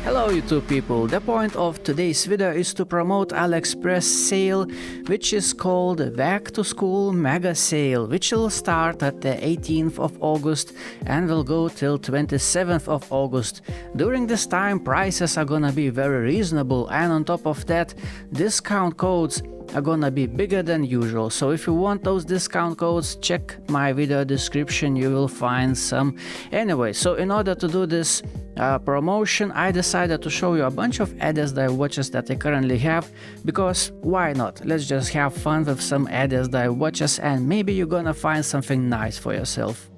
Hello YouTube people, the point of today's video is to promote AliExpress sale, which is called Back to School Mega Sale, which will start at the 18th of August and will go till 27th of August. During this time prices are gonna be very reasonable, and on top of that discount codes are gonna be bigger than usual. So if you want those discount codes, check my video description, you will find some. Anyway, so in order to do this promotion, I decided to show you a bunch of ADDIESDIVE watches that I currently have, because why not? Let's just have fun with some ADDIESDIVE watches and maybe you're gonna find something nice for yourself.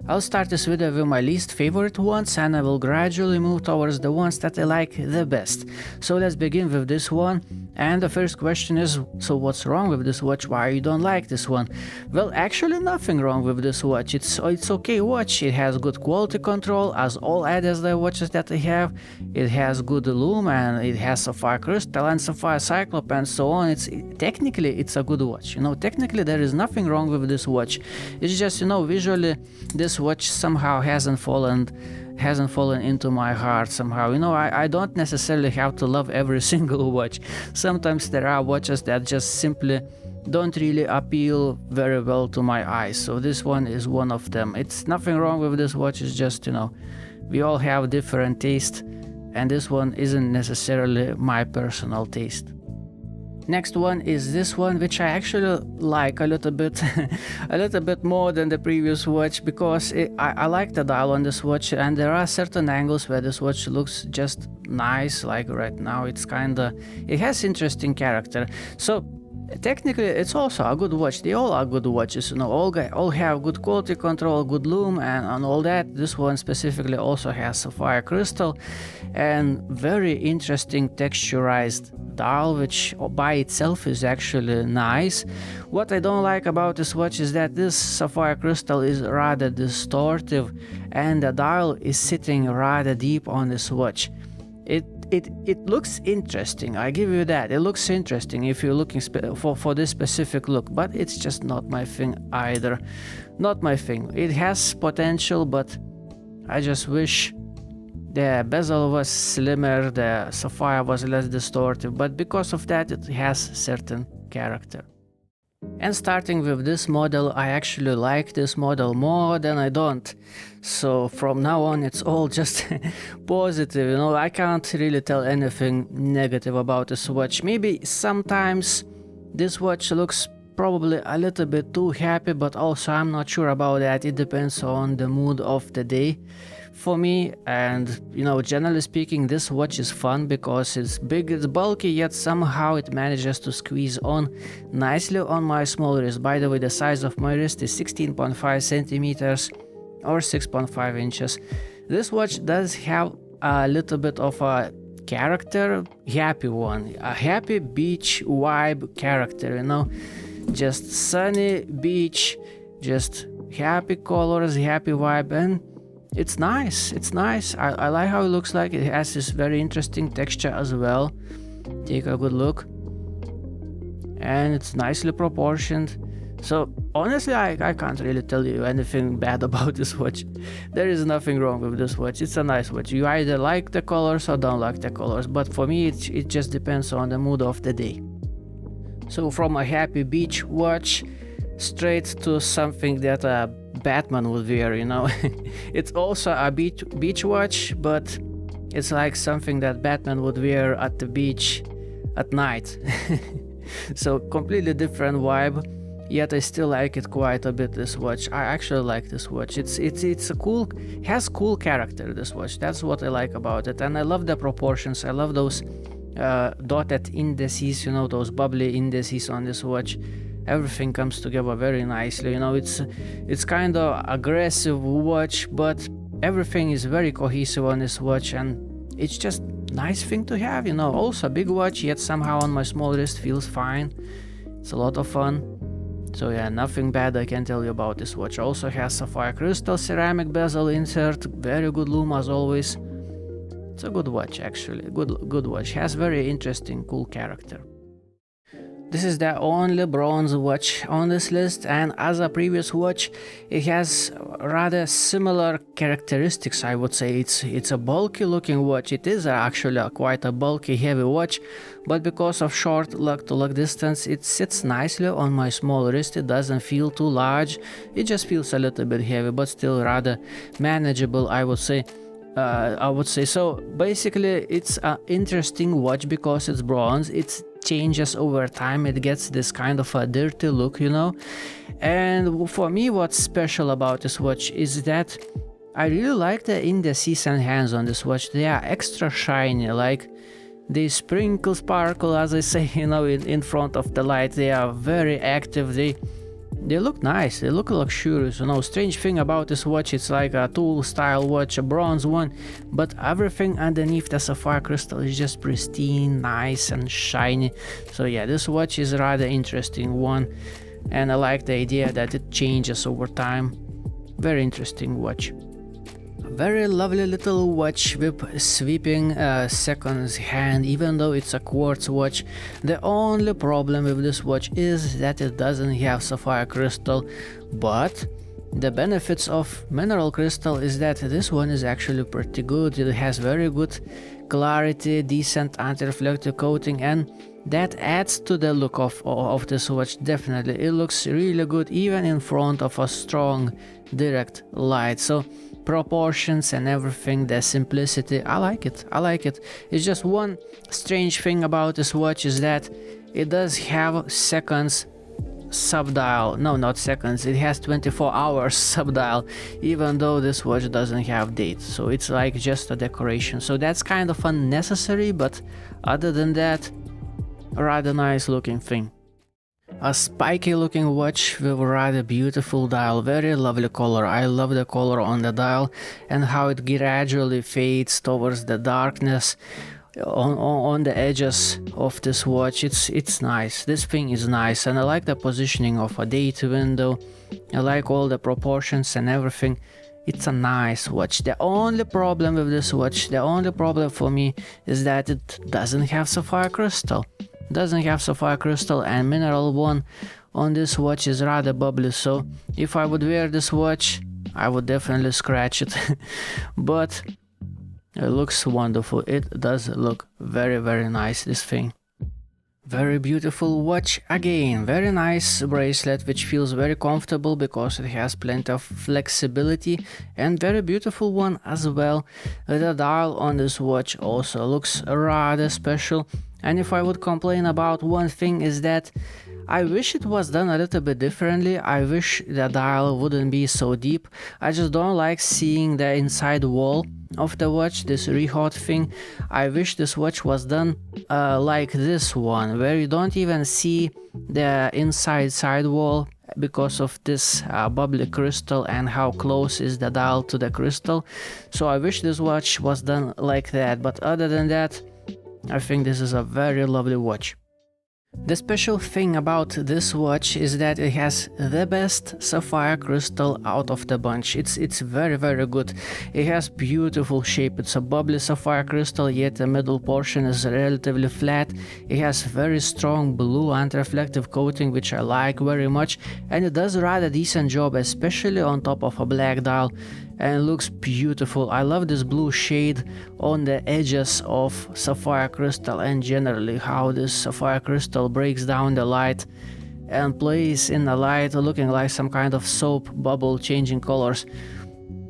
I'll start this video with my least favorite ones and I will gradually move towards the ones that I like the best. So let's begin with this one. And the first question is, so what's wrong with this watch? Why you don't like this one? Well, actually nothing wrong with this watch. It's okay watch. It has good quality control, as all ADDIESDIVE watches that I have. It has good lume and it has sapphire crystal and sapphire cyclop and so on. Technically it's a good watch. You know, technically there is nothing wrong with this watch. It's just, you know, visually this watch somehow hasn't fallen into my heart somehow. You know, I don't necessarily have to love every single watch. Sometimes there are watches that just simply don't really appeal very well to my eyes, so this one is one of them. It's nothing wrong with this watch, it's just, you know, we all have different taste and this one isn't necessarily my personal taste. Next one is this one, which I actually like a little bit a little bit more than the previous watch, because I like the dial on this watch, and there are certain angles where this watch looks just nice, like right now. It has interesting character. So technically it's also a good watch. They all are good watches, you know, all have good quality control, good lume and all that. This one specifically also has sapphire crystal and very interesting texturized dial, which by itself is actually nice. What I don't like about this watch is that this sapphire crystal is rather distortive and the dial is sitting rather deep on this watch. It looks interesting, I give you that. It looks interesting if you're looking for this specific look, but it's just not my thing either. Not my thing. It has potential, but I just wish the bezel was slimmer, the sapphire was less distortive, but because of that it has certain character. And starting with this model, I actually like this model more than I don't. So from now on it's all just positive, you know, I can't really tell anything negative about this watch. Maybe sometimes this watch looks probably a little bit too happy, but also I'm not sure about that. It depends on the mood of the day for me. And you know, generally speaking, this watch is fun because it's big, it's bulky, yet somehow it manages to squeeze on nicely on my small wrist. By the way, the size of my wrist is 16.5 centimeters or 6.5 inches. This watch does have a little bit of a character, happy one, a happy beach vibe character, you know, just sunny beach, just happy colors, happy vibe, and it's nice. It's nice. I like how it looks like. It has this very interesting texture as well. Take a good look. And it's nicely proportioned. So honestly, I can't really tell you anything bad about this watch. There is nothing wrong with this watch. It's a nice watch. You either like the colors or don't like the colors. But for me, it just depends on the mood of the day. So from a happy beach watch straight to something that Batman would wear, you know. It's also a beach watch, but it's like something that Batman would wear at the beach at night. So completely different vibe, yet I still like it quite a bit, this watch. I actually like this watch. It's a cool, has cool character, this watch. That's what I like about it. And I love the proportions. I love those dotted indices, you know, those bubbly indices on this watch. Everything comes together very nicely, you know. It's kind of aggressive watch, but everything is very cohesive on this watch, and it's just nice thing to have, you know. Also a big watch, yet somehow on my small wrist feels fine. It's a lot of fun. So yeah, nothing bad I can tell you about this watch. Also has sapphire crystal ceramic bezel insert, very good lume as always. It's a good watch actually, good watch. Has very interesting, cool character. This is the only bronze watch on this list, and as a previous watch, it has rather similar characteristics, I would say. It's a bulky looking watch. It is actually quite a bulky, heavy watch, but because of short lug-to-lug distance, it sits nicely on my small wrist. It doesn't feel too large. It just feels a little bit heavy, but still rather manageable, I would say. So basically it's an interesting watch because it's bronze. It changes over time. It gets this kind of a dirty look, you know. And for me, what's special about this watch is that I really like the indices and hands on this watch. They are extra shiny, like they sparkle, as I say, you know, in front of the light. They are very active. They look nice, they look luxurious, you know. Strange thing about this watch, it's like a tool style watch, a bronze one, but everything underneath the sapphire crystal is just pristine, nice and shiny. So yeah, this watch is a rather interesting one, and I like the idea that it changes over time. Very interesting watch. Very lovely little watch with sweeping seconds hand, even though it's a quartz watch. The only problem with this watch is that it doesn't have sapphire crystal, but the benefits of mineral crystal is that this one is actually pretty good. It has very good clarity, decent anti-reflective coating, and that adds to the look of this watch. Definitely it looks really good even in front of a strong direct light. So proportions and everything, the simplicity, I like it. It's just one strange thing about this watch is that it does have seconds subdial. No, not seconds, it has 24 hours subdial, even though this watch doesn't have date. So it's like just a decoration. So that's kind of unnecessary, but other than that, a rather nice looking thing. A spiky looking watch with a rather beautiful dial, very lovely color. I love the color on the dial and how it gradually fades towards the darkness on the edges of this watch. It's nice. This thing is nice, and I like the positioning of a date window. I like all the proportions and everything. It's a nice watch. The only problem with this watch, the only problem for me is that it doesn't have sapphire crystal. And mineral one on this watch is rather bubbly, so if I would wear this watch I would definitely scratch it. But it looks wonderful. It does look very, very nice, this thing. Very beautiful watch again. Very nice bracelet which feels very comfortable because it has plenty of flexibility, and very beautiful one as well. The dial on this watch also looks rather special. And if I would complain about one thing is that I wish it was done a little bit differently. I wish the dial wouldn't be so deep. I just don't like seeing the inside wall of the watch, this rehaut thing. I wish this watch was done like this one, where you don't even see the inside sidewall because of this bubbly crystal and how close is the dial to the crystal. So I wish this watch was done like that, but other than that, I think this is a very lovely watch. The special thing about this watch is that it has the best sapphire crystal out of the bunch. It's very, very good. It has beautiful shape. It's a bubbly sapphire crystal, yet the middle portion is relatively flat. It has very strong blue anti-reflective coating, which I like very much, and it does a rather decent job, especially on top of a black dial, and it looks beautiful. I love this blue shade on the edges of sapphire crystal, and generally how this sapphire crystal breaks down the light and plays in the light, looking like some kind of soap bubble changing colors.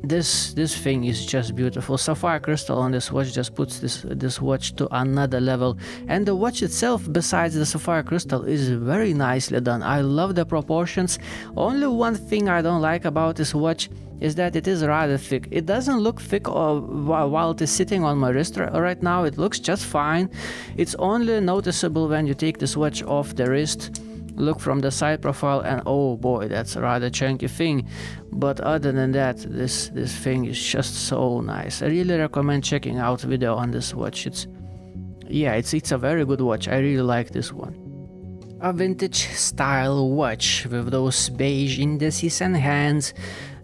This thing is just beautiful. Sapphire crystal on this watch just puts this watch to another level, and the watch itself, besides the sapphire crystal, is very nicely done. I love the proportions. Only one thing I don't like about this watch is that it is rather thick. It doesn't look thick while it is sitting on my wrist right now. It looks just fine. It's only noticeable when you take this watch off the wrist, look from the side profile, and oh boy, that's a rather chunky thing. But other than that, this thing is just so nice. I really recommend checking out video on this watch. It's a very good watch. I really like this one. A vintage style watch with those beige indices and hands.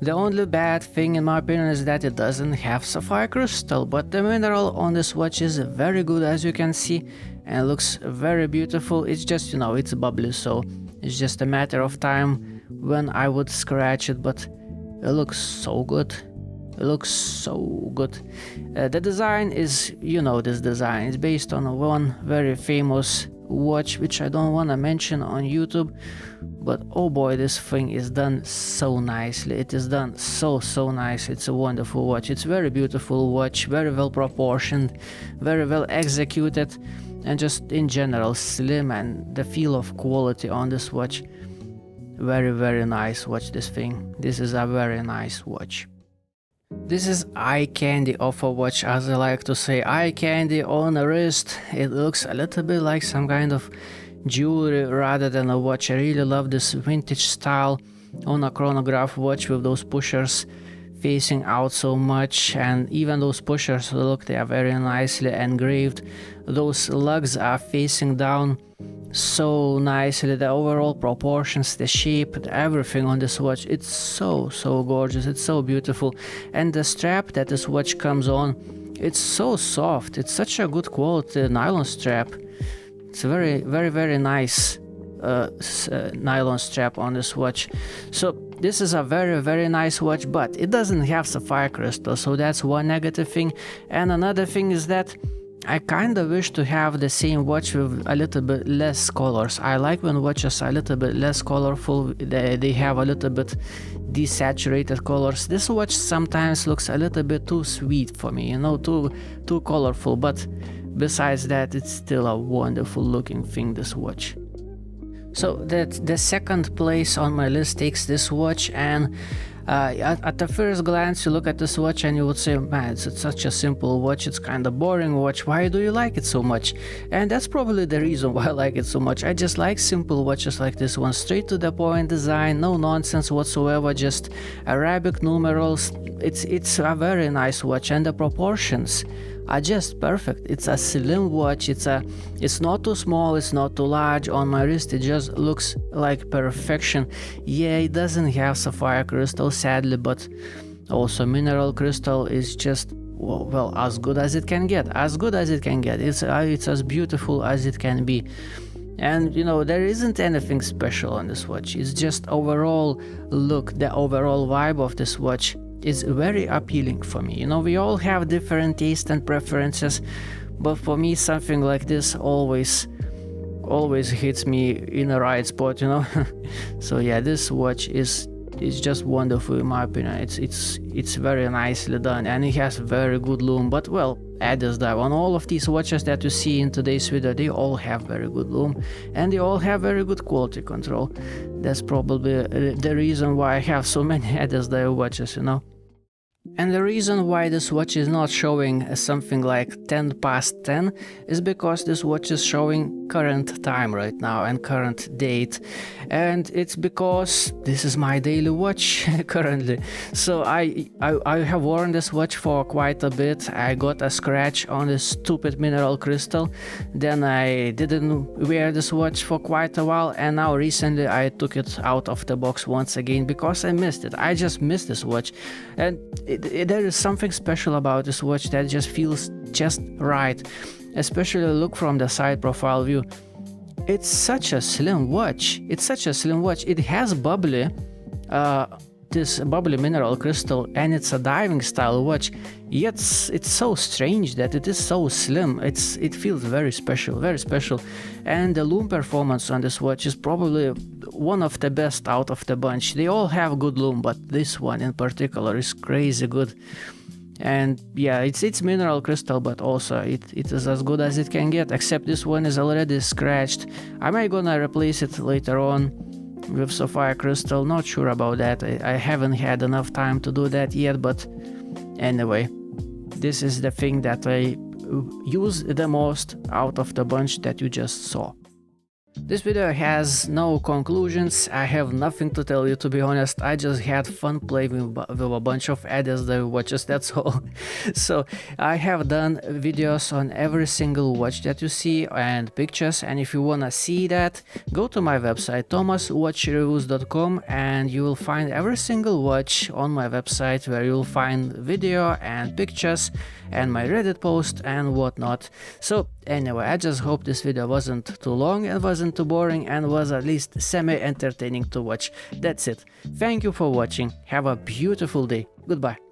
The only bad thing in my opinion is that it doesn't have sapphire crystal, but the mineral on this watch is very good, as you can see, and it looks very beautiful. It's just, you know, it's bubbly, so it's just a matter of time when I would scratch it, but it looks so good. It looks so good. The design is, you know, this design is based on one very famous watch, which I don't want to mention on YouTube, but oh boy, this thing is done so nicely. It is done so nice. It's a wonderful watch. It's very beautiful watch, very well proportioned, very well executed, and just in general slim, and the feel of quality on this watch, very nice watch. This thing, this is a very nice watch. This is eye candy of a watch, as I like to say. Eye candy on a wrist. It looks a little bit like some kind of jewelry rather than a watch. I really love this vintage style on a chronograph watch with those pushers facing out so much, and even those pushers, look, they are very nicely engraved. Those lugs are facing down so nicely. The overall proportions, the shape, everything on this watch, it's so gorgeous. It's so beautiful. And the strap that this watch comes on, it's so soft. It's such a good quality nylon strap. It's a very nice nylon strap on this watch. So this is a very nice watch, but it doesn't have sapphire crystal, so that's one negative thing. And another thing is that I kinda wish to have the same watch with a little bit less colors. I like when watches are a little bit less colorful, they have a little bit desaturated colors. This watch sometimes looks a little bit too sweet for me, you know, too colorful, but besides that, it's still a wonderful looking thing, this watch. So the second place on my list takes this watch, and at the first glance you look at this watch and you would say, man, it's such a simple watch, it's kind of boring watch, why do you like it so much? And that's probably the reason why I like it so much. I just like simple watches like this one, straight to the point design, no nonsense whatsoever, just Arabic numerals. It's a very nice watch, and the proportions are just perfect. It's a slim watch, it's not too small, it's not too large. On my wrist it just looks like perfection. Yeah, it doesn't have sapphire crystal, sadly, but also mineral crystal is just, well, as good as it can get. It's as beautiful as it can be. And you know, there isn't anything special on this watch. It's just overall look, the overall vibe of this watch is very appealing for me. You know, we all have different tastes and preferences, but for me something like this always hits me in the right spot, you know. So yeah, this watch is just wonderful in my opinion. It's very nicely done, and it has very good lume. But well, ADDIESDIVE, on all of these watches that you see in today's video, they all have very good lume, and they all have very good quality control. That's probably the reason why I have so many ADDIESDIVE watches, you know. And the reason why this watch is not showing something like 10 past 10 is because this watch is showing current time right now and current date, and it's because this is my daily watch currently. So I have worn this watch for quite a bit. I got a scratch on this stupid mineral crystal, then I didn't wear this watch for quite a while, and now recently I took it out of the box once again because I missed it. I just missed this watch, and there is something special about this watch that just feels just right. Especially look from the side profile view. It's such a slim watch. It has bubbly, this bubbly mineral crystal, and it's a diving style watch. Yet it's so strange that it is so slim. It feels very special, And the lume performance on this watch is probably one of the best out of the bunch. They all have good lume, but this one in particular is crazy good. And yeah, it's mineral crystal, but also it is as good as it can get, except this one is already scratched. I might gonna replace it later on with sapphire crystal, not sure about that. I haven't had enough time to do that yet, but anyway, this is the thing that I use the most out of the bunch that you just saw. This video has no conclusions. I have nothing to tell you, to be honest. I just had fun playing with a bunch of ADDIESDIVE watches, that's all. So I have done videos on every single watch that you see and pictures, and if you wanna see that, go to my website thomaswatchreviews.com, and you will find every single watch on my website, where you'll find video and pictures and my Reddit post and whatnot. So anyway, I just hope this video wasn't too long and wasn't too boring and was at least semi-entertaining to watch. That's it. Thank you for watching. Have a beautiful day. Goodbye.